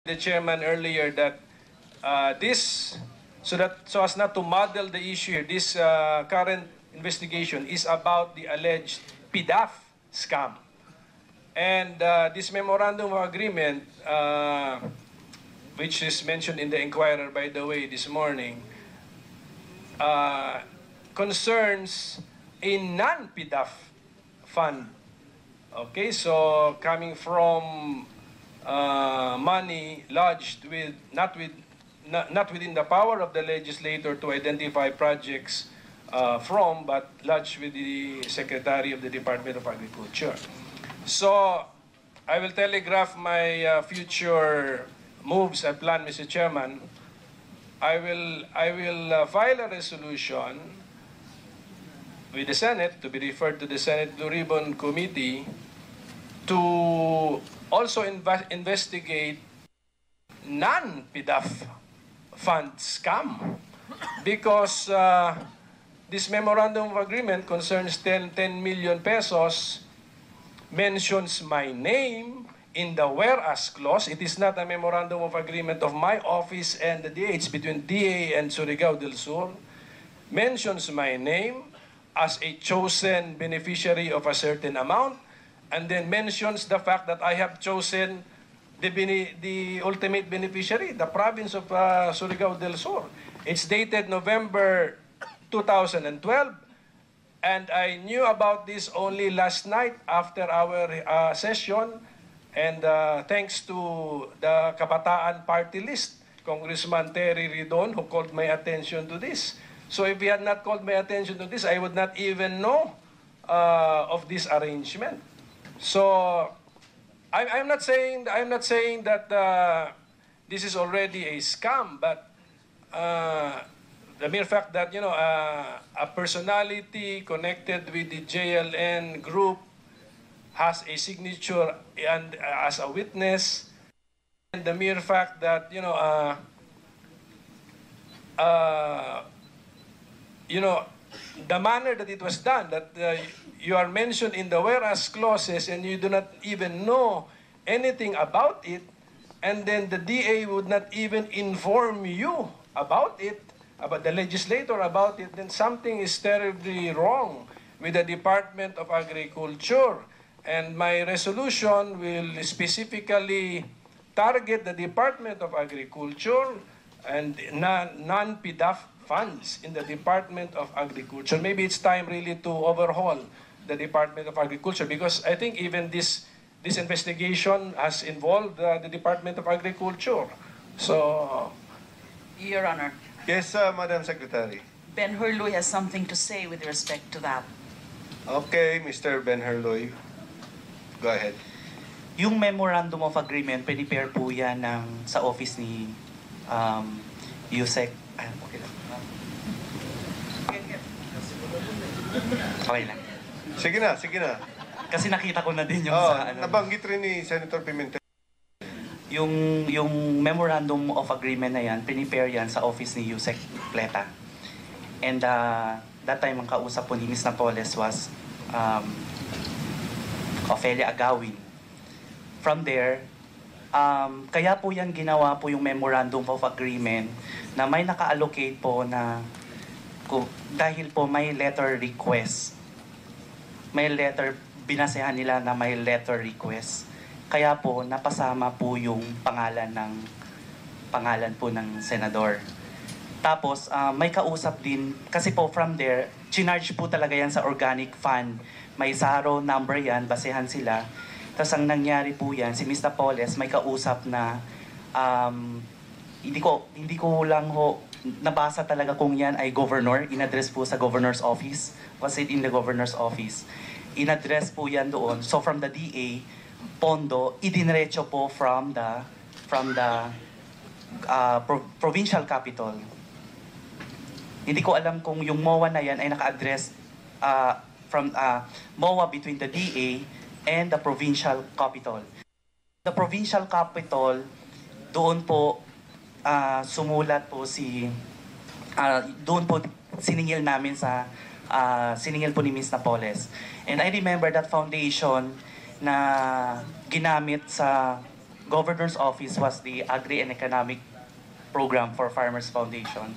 the chairman earlier that so as not to muddle the issue here, this current investigation is about the alleged PDAF scam. And this memorandum of agreement, which is mentioned in the Inquirer, by the way, this morning, concerns a non-PDAF fund. Okay, so coming from money lodged not within the power of the legislator to identify projects but lodged with the Secretary of the Department of Agriculture. So I will telegraph my future moves and plan, Mr. Chairman. I will file a resolution with the Senate to be referred to the Senate Blue Ribbon Committee to also investigate non-PDAF fund scam, because this memorandum of agreement concerns 10 million pesos, mentions my name in the whereas clause. It is not a memorandum of agreement of my office and the DA. It's between DA and Surigao del Sur. Mentions my name as a chosen beneficiary of a certain amount, and then mentions the fact that I have chosen the ultimate beneficiary, the province of Surigao del Sur. It's dated November 2012, and I knew about this only last night after our session, and thanks to the Kabataan Party List, Congressman Terry Ridon, who called my attention to this. So if he had not called my attention to this, I would not even know of this arrangement. So I'm not saying that this is already a scam, but the mere fact that a personality connected with the JLN group has a signature and as a witness, and the mere fact that the manner that it was done, that you are mentioned in the whereas clauses and you do not even know anything about it, and then the DA would not even inform you about it, about the legislator about it, then something is terribly wrong with the Department of Agriculture. And my resolution will specifically target the Department of Agriculture and non-PDAF funds in the Department of Agriculture. Maybe it's time really to overhaul the Department of Agriculture, because I think even this investigation has involved the Department of Agriculture. So, Your Honor, Yes, Madam Secretary. Ben Hurloy has something to say with respect to that. Okay, Mr. Ben Herloy. Go ahead. Yung Memorandum of Agreement, prepare po yan sa office ni Yusek. Okay lang. Okay lang. Sige na. Kasi nakita ko na din yung sa nabanggit rin ni Senator Pimentel. Yung Memorandum of Agreement na yan, prepare yan sa office ni Yusek Pleta. And that time ang kausap po ni Ms. Napoles was Ofelia Agawin. From there, kaya po yan ginawa po yung Memorandum of Agreement na may naka-allocate po na dahil po may letter request. May letter, binasehan nila na may letter request. Kaya po napasama po yung pangalan po ng senador. Tapos may kausap din, kasi po from there, chinarge po talaga yan sa organic fund. May SARO number yan, basehan sila. Tapos ang nangyari po yan, si Ms. Napoles may kausap na hindi ko lang ho nabasa talaga kung yan ay governor, in-address po sa governor's office. Was it in the governor's office? In-address po yan doon. So from the DA, pondo, idiniretso po from the provincial capital. Hindi ko alam kung yung MOA na yan ay naka-address from MOA between the DA and the provincial capital. The provincial capital, doon po sumulat po doon po siningil namin siningil po ni Ms. Napoles. And I remember that foundation na ginamit sa governor's office was the Agri and Economic Program for Farmers Foundation.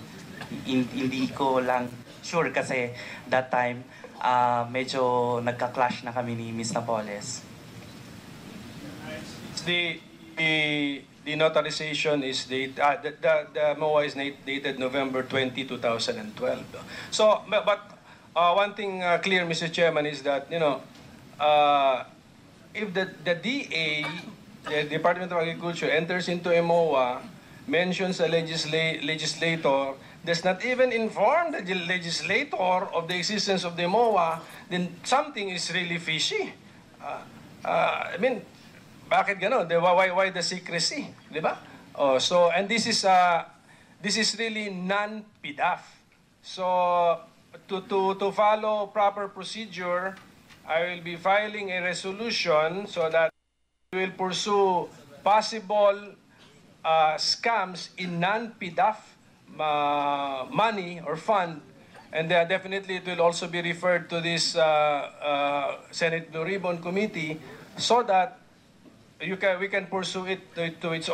Hindi ko lang sure kasi that time medyo nagka-clash na kami ni Ms. Napoles. The notarization is the MOA is dated November 20, 2012. So, but one thing clear, Mr. Chairman, is that, you know, if the DA, the Department of Agriculture, enters into a MOA, mentions a legislator, does not even inform the legislator of the existence of the MOA, then something is really fishy. I mean, bakit gano'n? Why the secrecy? Di ba? Oh, so, and this is really non-PDAF. So, to follow proper procedure, I will be filing a resolution so that we will pursue possible scams in non-PDAF money or fund, and definitely it will also be referred to this Senate Blue Ribbon Committee so that we can pursue it to its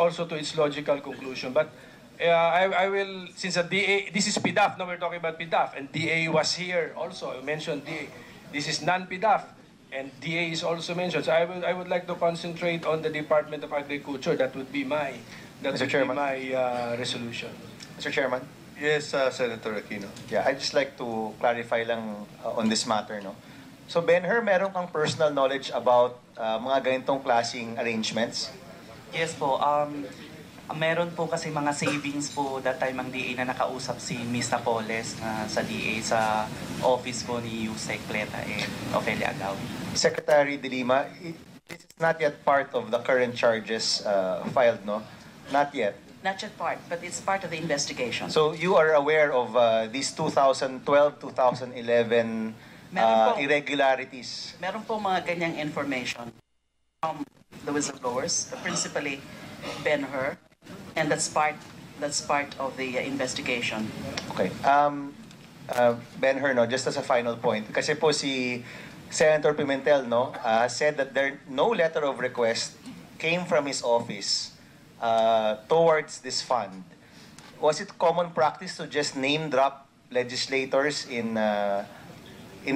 logical conclusion. But I will, since the DA, this is PDAF, now we're talking about PDAF, and DA was here also. I mentioned DA. This is non-PDAF, and DA is also mentioned. So I would like to concentrate on the Department of Agriculture. That would be my resolution. Mr. Chairman? Yes, Senator Aquino. Yeah, I'd just like to clarify lang on this matter, no? So, Ben-Hur, meron kang personal knowledge about mga ganitong klaseng arrangements? Yes po, meron po kasi mga savings po that time ang DA na nakausap si Ms. Napoles sa DA sa office po ni Yusek Pleta and Ofelia Agaw. Secretary De Lima, this is not yet part of the current charges filed, no? Not yet. Not yet part, but it's part of the investigation. So, you are aware of these 2012, 2011 irregularities? Meron po mga ganyang information from the whistleblowers, principally Ben-Hur, and that's part of the investigation. Okay. Ben-Hur, no, just as a final point, kasi po si Senator Pimentel, no, said that no letter of request came from his office towards this fund. Was it common practice to just name drop legislators in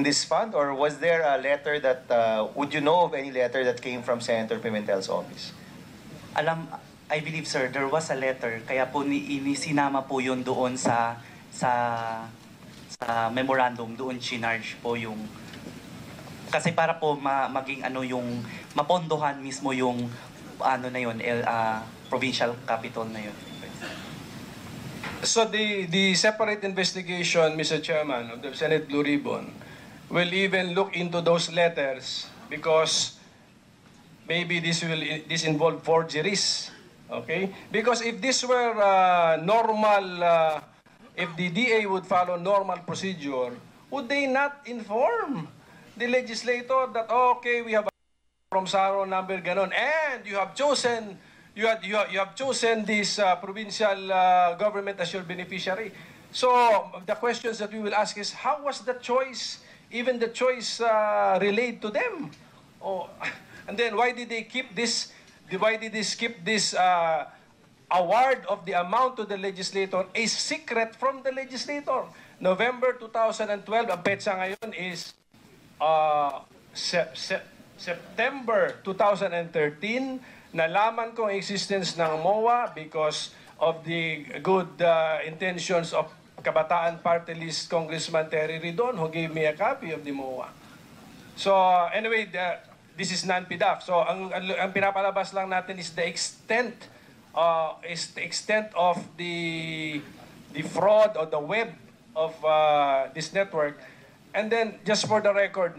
this fund, or was there a letter that would you know of any letter that came from Senator Pimentel's office? I believe, sir, there was a letter, kaya po sinama po yun doon sa memorandum, doon chinarge po yung, kasi para po maging yung mapondohan mismo yung na yun, provincial capital na yun. So the separate investigation, Mr. Chairman, of the Senate Blue Ribbon will even look into those letters because maybe this involve forgeries. Okay? Because if this were normal, if the DA would follow normal procedure, would they not inform the legislator that, okay, we have a from Saro number ganon, and you have chosen this provincial government as your beneficiary. So the questions that we will ask is, how was the choice, even the choice relayed to them? Oh, and then why did they keep this? Why did they skip this award of the amount to the legislator a secret from the legislator? November 2012, ang petsa ngayon is September 2013. Nalaman ko ang existence ng MOA because of the good intentions of Kabataan Party List Congressman Terry Ridon, who gave me a copy of the MOA. So anyway, this is non-PDAF. So ang pinapalabas lang natin is the extent of the fraud or the web of this network. And then just for the record,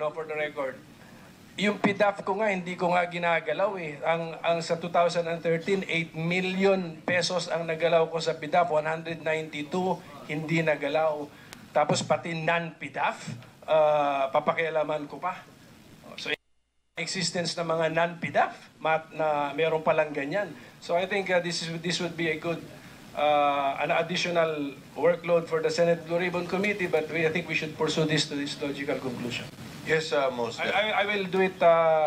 yung PDAF ko nga hindi ko nga ginagalaw eh. Ang sa 2013, 8 million pesos ang nagalaw ko sa PDAF, 192 hindi nagalaw. Tapos pati non-PDAF, papakialaman ko pa. So existence ng mga non-PDAF na meron palang ganyan. So I think this would be a good an additional workload for the Senate Blue Ribbon Committee, but I think we should pursue this to this logical conclusion. Yes, most definitely. I will do it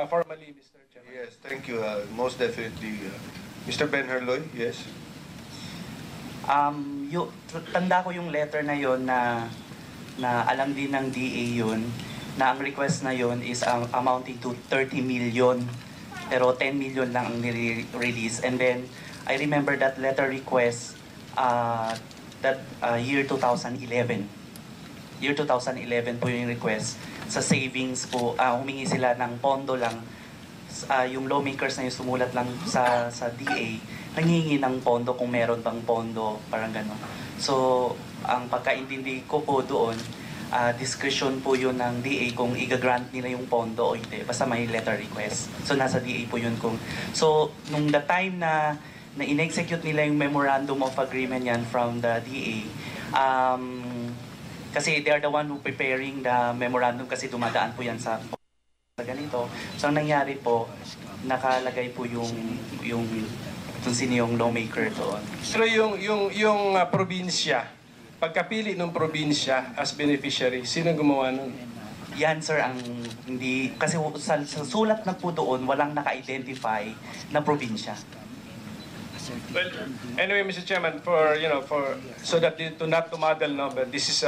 formally, Mr. Chairman. Yes, thank you. Most definitely. Mr. Ben Herloy, yes. Tanda ko yung letter na yon na alam din ng DA yun na ang request na yon is amounting to 30 million pero 10 million lang ang nire-release. And then I remember that letter request year 2011. Year 2011 po yung request. Sa savings po, humingi sila ng pondo lang. Yung lawmakers na yung sumulat lang sa DA, nangingi ng pondo kung meron bang pondo, parang gano'n. So, ang pagkaintindi ko po doon, discretion po yun ng DA kung i-grant nila yung pondo o hindi. Basta may letter request. So, nasa DA po yun kung... So, nung the time na in-execute nila yung memorandum of agreement yan from the DA, kasi they are the one who preparing the memorandum kasi dumadaan po yan sa ganito. So, ang nangyari po, nakalagay po yung kung sino yung lawmaker doon. Pero yung probinsya, pagkapili ng probinsya as beneficiary, sino gumawa nun? Yan sir ang hindi, kasi sa sulat na po doon, walang naka-identify na probinsya. Well, anyway, Mr. Chairman, so that to not to muddle, no, but this is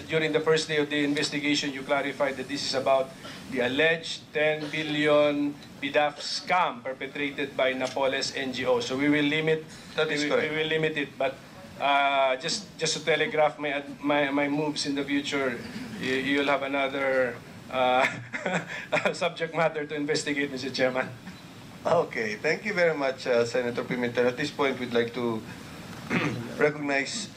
during the first day of the investigation, you clarified that this is about the alleged 10 billion PDAF scam perpetrated by Napoles NGO. So we will limit. That is correct. We will limit it, but just to telegraph my moves in the future, you'll have another subject matter to investigate, Mr. Chairman. Okay, thank you very much, Senator Pimentel. At this point, we'd like to recognize,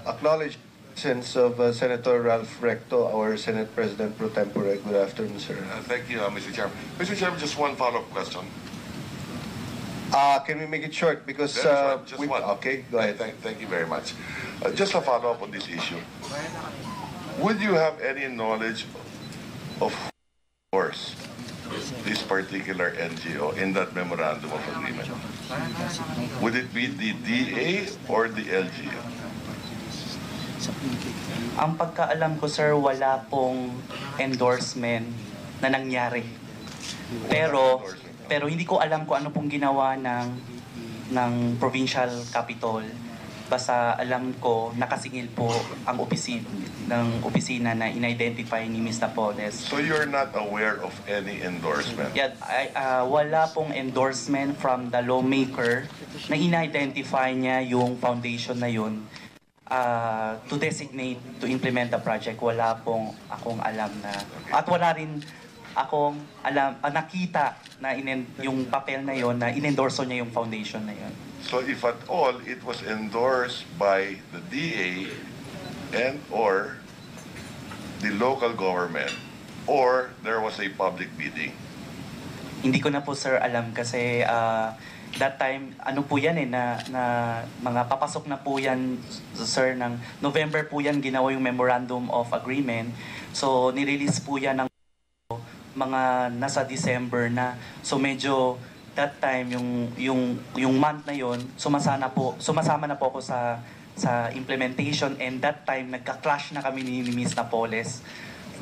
acknowledge the presence of Senator Ralph Recto, our Senate President pro tempore. Good afternoon, sir. Thank you, Mr. Chairman. Mr. Chairman, just one follow-up question. Can we make it short? Because Very short, just one. Okay, go ahead. Thank you very much. Just a follow-up on this issue. Would you have any knowledge of course this particular NGO in that memorandum of agreement? Would it be the DA or the LGU? Ang pagkaalam ko sir, wala pong endorsement na nangyari. Pero hindi ko alam kung ano pong ginawa ng provincial capital. Basta alam ko nakasingil po ang opisina na in-identify ni Ms. Napoles. So you're not aware of any endorsement? Yeah, wala pong endorsement from the lawmaker na in-identify niya yung foundation na yun to designate to implement the project. Wala pong akong alam na, at wala rin akong alam, nakita na yung papel na yun na in-endorso niya yung foundation na yun. So if at all it was endorsed by the DA and or the local government or there was a public bidding? Hindi ko na po sir alam kasi that time ano po yan na mga papasok na po yan sir ng November po yan ginawa yung memorandum of agreement. So nirelease po yan ng mga nasa December na. So medyo that time yung month na yon sumasama na po ako sa implementation, and that time nagka-clash na kami ni Ms. Napoles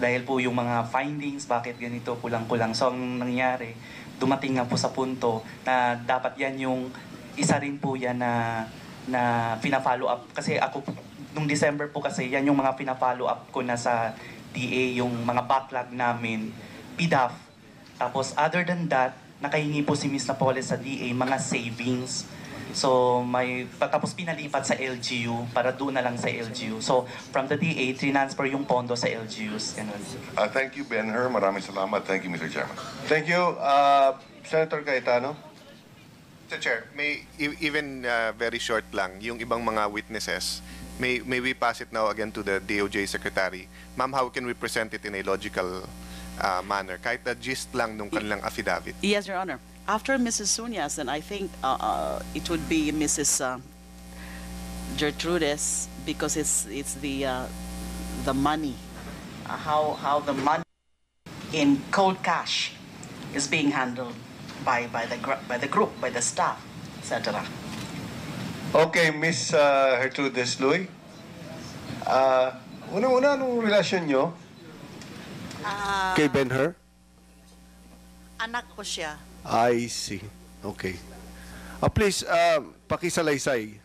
dahil po yung mga findings bakit ganito kulang-kulang. So ang nangyari, dumating nga po sa punto na dapat yan yung isa rin po yan na pina-follow up kasi ako nung December po kasi yan yung mga pina-follow up ko na sa DA, yung mga backlog namin PDAF. Tapos other than that, nakahingi po si Ms. Napoles sa DA mga savings. So tapos pinalipat sa LGU para doon na lang sa LGU. So from the DA, transfer yung pondo sa LGUs. Thank you, Ben-Hur. Maraming salamat. Thank you, Mr. Chairman. Thank you. Senator Cayetano? Mr. Chair, may even very short lang, yung ibang mga witnesses, may we pass it now again to the DOJ Secretary. Ma'am, how can we present it in a logical manner? Kahit na gist lang nung kanilang affidavit. Yes, Your Honor. After Mrs. Sunyas, then I think it would be Mrs. Gertrudis because it's the money, how the money in cold cash is being handled by the group, by the staff, etc. Okay, Miss Gertrudis Luy. Una-una, anong relasyon nyo? Kay Ben-Hur? Anak ko siya. I see. Okay. Please, pakisalaysay.